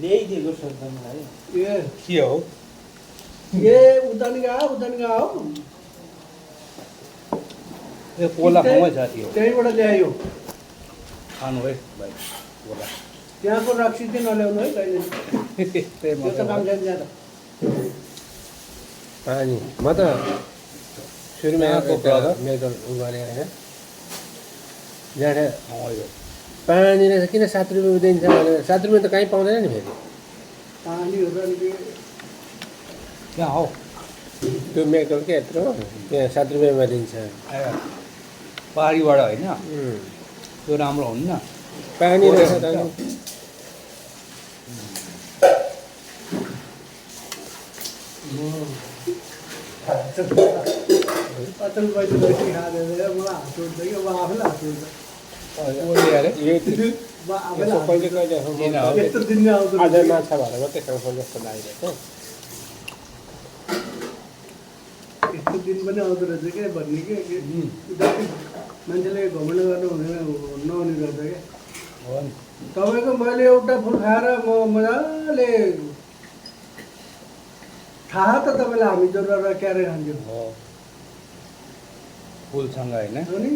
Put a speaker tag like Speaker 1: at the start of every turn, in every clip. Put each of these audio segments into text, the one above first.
Speaker 1: ल्याइदिएको सन्तमलाई
Speaker 2: ए
Speaker 3: के हो
Speaker 2: उदानगा हो
Speaker 3: यो कोला खाउँ है साथी हो
Speaker 2: त्यहीँबाट ल्यायो
Speaker 3: खानु है भाइ कोला
Speaker 2: त्यहाँको रक्सी चाहिँ नल्याउनु है कहिले
Speaker 3: त्यही
Speaker 2: त्यो त काम छैन ज्यादा
Speaker 4: पानी म त सुरुमा
Speaker 3: यहाँको brother?
Speaker 4: मेरो गरे होइन यहाँ पानी रहेछ किन 7 रुपियाँ दिन्छ भनेर 7 रुपियाँ त कहीँ पाउँदैन नि फेरि
Speaker 2: पानीहरू अलिकति
Speaker 3: कहाँ हौ
Speaker 4: त्यो मेटल के यत्रो त्यहाँ 7 रुपियाँमा दिन्छ
Speaker 3: पहाडीबाट होइन त्यो राम्रो हुन्न
Speaker 4: पानी रहेछ त
Speaker 2: अचल पैसा बेसी खाँदैन मलाई हात उठ्छ कि अब आफैलाई हात उठ्छ म आफैलाई हात
Speaker 4: कहिले कहिले
Speaker 2: उठ्छ। यस्तो दिन नै आउँदो
Speaker 4: आज
Speaker 2: रहेछ।
Speaker 4: माछा भएर मात्रै खाउँछ जस्तो लागिरहेको
Speaker 2: यस्तो दिन पनि आउँदो रहेछ क्या भन्ने के जति मान्छेले घमण्ड गर्नु हुँदैन नहुने रहेछ क्या
Speaker 3: हो नि
Speaker 2: तपाईँको मैले एउटा फुल खाएर म मजाले थाहा त तपाईँलाई हामी जरुवा क्यारे खान्थ्यौँ
Speaker 3: हो फुलसँग होइन
Speaker 2: हो नि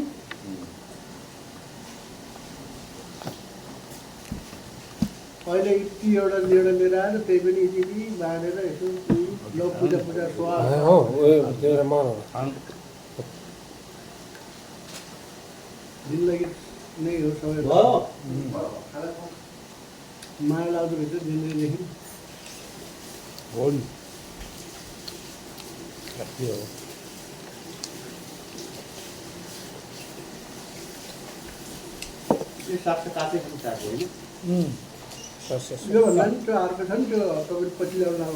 Speaker 2: अहिले यति एउटा लिएर आएर त्यही पनि यति बाँडेर यसो ल पूजा स्वा
Speaker 4: हो त्यो म
Speaker 2: जिन्दगी नै हो सबै
Speaker 1: भयो
Speaker 2: माया लाग्दो रहेछ जिन्दगीदेखि
Speaker 3: हो नि के हो
Speaker 1: यो साग त काँचै साग होइन
Speaker 2: योभन्दा नि त्यो अर्को छ नि त्यो तपाईँले पछि ल्याउनु अब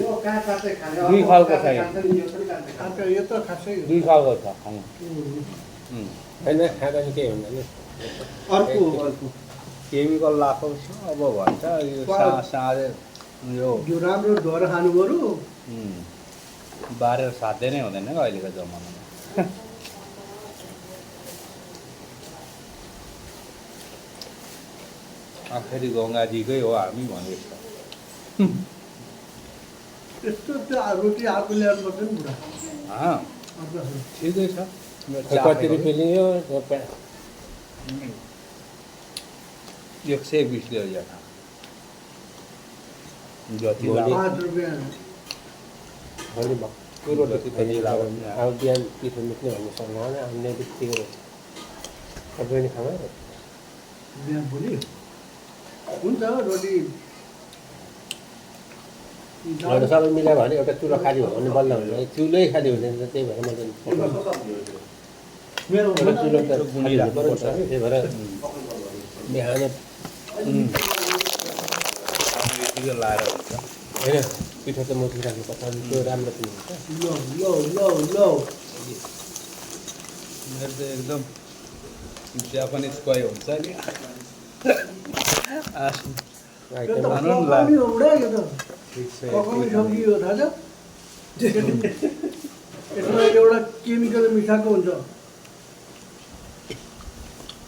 Speaker 1: यो कहाँ काँचै खाने
Speaker 3: दुई खालको छ यो।
Speaker 1: यो पनि काँचै खाने।
Speaker 2: यो त खासै हो।
Speaker 3: दुई खालको छ
Speaker 4: होइन खाँदा नि केही हुँदैन
Speaker 1: अर्को हो अर्को
Speaker 3: केमिकल लगाएको छ अब भन्छ यो साँझे यो
Speaker 2: यो राम्रो धोएर खानु पऱ्यो
Speaker 3: बारेर साध्य नै हुँदैन क्या अहिलेको जमानामा आखिरी गङ्गाजीकै हो हामी भनेको
Speaker 2: त्यस्तो त्यो रोटी अर्को ल्याउनु पर्छ नि बुढा अर्को
Speaker 3: ठिकै छ
Speaker 4: कति रुपियाँ लियो
Speaker 3: 120 ल्याउ यहाँ जति
Speaker 4: भोलि-
Speaker 3: लाग्यो
Speaker 2: 5 रुपियाँ
Speaker 4: भोलि भक्कु रोटी
Speaker 3: जति लाग्यो
Speaker 4: अब बिहान पिठो मिट्ने भन्ने सल्लाह हामीले बित्तिकै तपाईँ पनि खानु
Speaker 2: बिहान भोलि हुन्छ रोटी
Speaker 4: अहिले सबै मिलायो भने एउटा चुलो खाली भयो भने बल्ल हुन्छ चुलै खाली हुँदैन त्यही भएर मैले
Speaker 1: मेरो
Speaker 4: एउटा चुलो त
Speaker 3: गुडी
Speaker 4: खाली
Speaker 3: राख्नु
Speaker 4: हुनु
Speaker 3: पर्छ।
Speaker 4: पर्छ त्यही भएर बिहान
Speaker 3: यतिकै लाएर हुन्छ
Speaker 4: होइन पिठो त मोटी राख्नुपर्छ अनि त्यो राम्रो पनि हुन्छ
Speaker 2: लो
Speaker 3: मेरो त एकदम जापानिज क्वाइ हुन्छ नि
Speaker 2: यो त
Speaker 3: भनौँ न
Speaker 2: पकाउने हो बुढा यो त
Speaker 3: ठिक छ
Speaker 2: पकाउने सब्जी हो थाहा छ यसमा एउटा केमिकल मिसाएको हुन्छ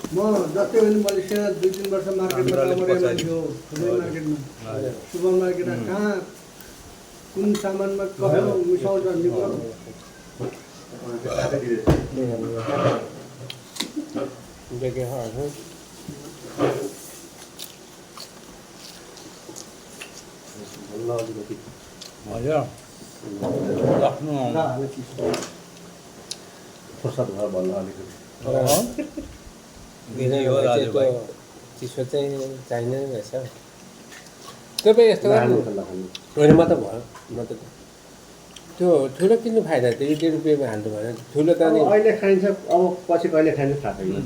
Speaker 2: म जस्तै पनि मैले सेना 2-3 वर्ष मार्केटमा काम गरेँ मान्छे हो ठुलै मार्केटमा सुपर मार्केटमा कहाँ कुन सामानमा कसो मिसाउँछ भन्ने कुरो
Speaker 4: देखे
Speaker 3: हजुर आफ्नो
Speaker 1: फुर्सद भयो भन्न अलिकति
Speaker 3: बिजी हो दाजुभाइ
Speaker 4: चिसो चाहिँ चाहिने रहेछ तपाईँ यस्तो गर्नु होइन म त भयो म त त्यो ठुलो किन्नु फाइदा त्यो 1.5 रुपियाँमा हाल्नु भएन ठुलो त अनि
Speaker 1: अहिले खाइन्छ अब पछि कहिले खाइन्छ थाहा छैन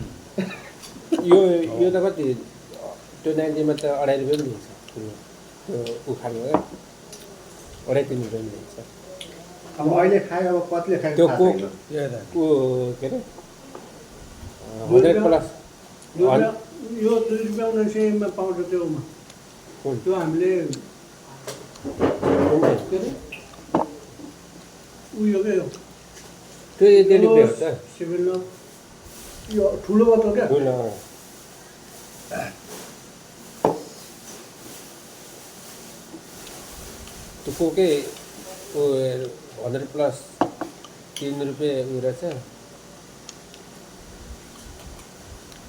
Speaker 4: यो त कति त्यो 90मा त 2.5 रुपियाँ पनि दिन्छ ठुलो त्यो उखाल्नु क्या 2.5-3 रुपियाँ पनि दिन्छ
Speaker 1: अब अहिले खायो अब कतिले खाइन्छ
Speaker 4: त्यो
Speaker 1: थाहा
Speaker 4: को
Speaker 1: छैन।
Speaker 4: को के अरे 100 प्लस
Speaker 2: यो 2 रुपियाँ 1900 मा पाउँछ त्योमा
Speaker 4: कुन
Speaker 2: त्यो हामीले
Speaker 4: कुन चाहिँ?
Speaker 2: के अरे उयो के हो
Speaker 4: त्यो 1.5 रुपियाँ हो त
Speaker 2: सिभिल यो ठुलो बोतल क्या
Speaker 4: ठुलो त्यो कोकै 100+ 3 रुपियाँ उयो रहेछ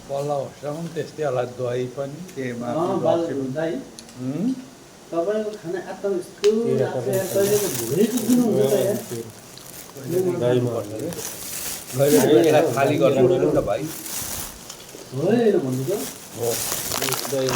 Speaker 3: पल्लो होस्टमा पनि त्यस्तै होला दही पनि के
Speaker 2: दाइ तपाईँको खाना एकदम यस्तो कहिलेको भुँडीको दिनुहुन्छ त यार
Speaker 4: दहीमा
Speaker 3: यसलाई खाली गर्नु त भाइ
Speaker 2: होइन भन्नु त
Speaker 4: दही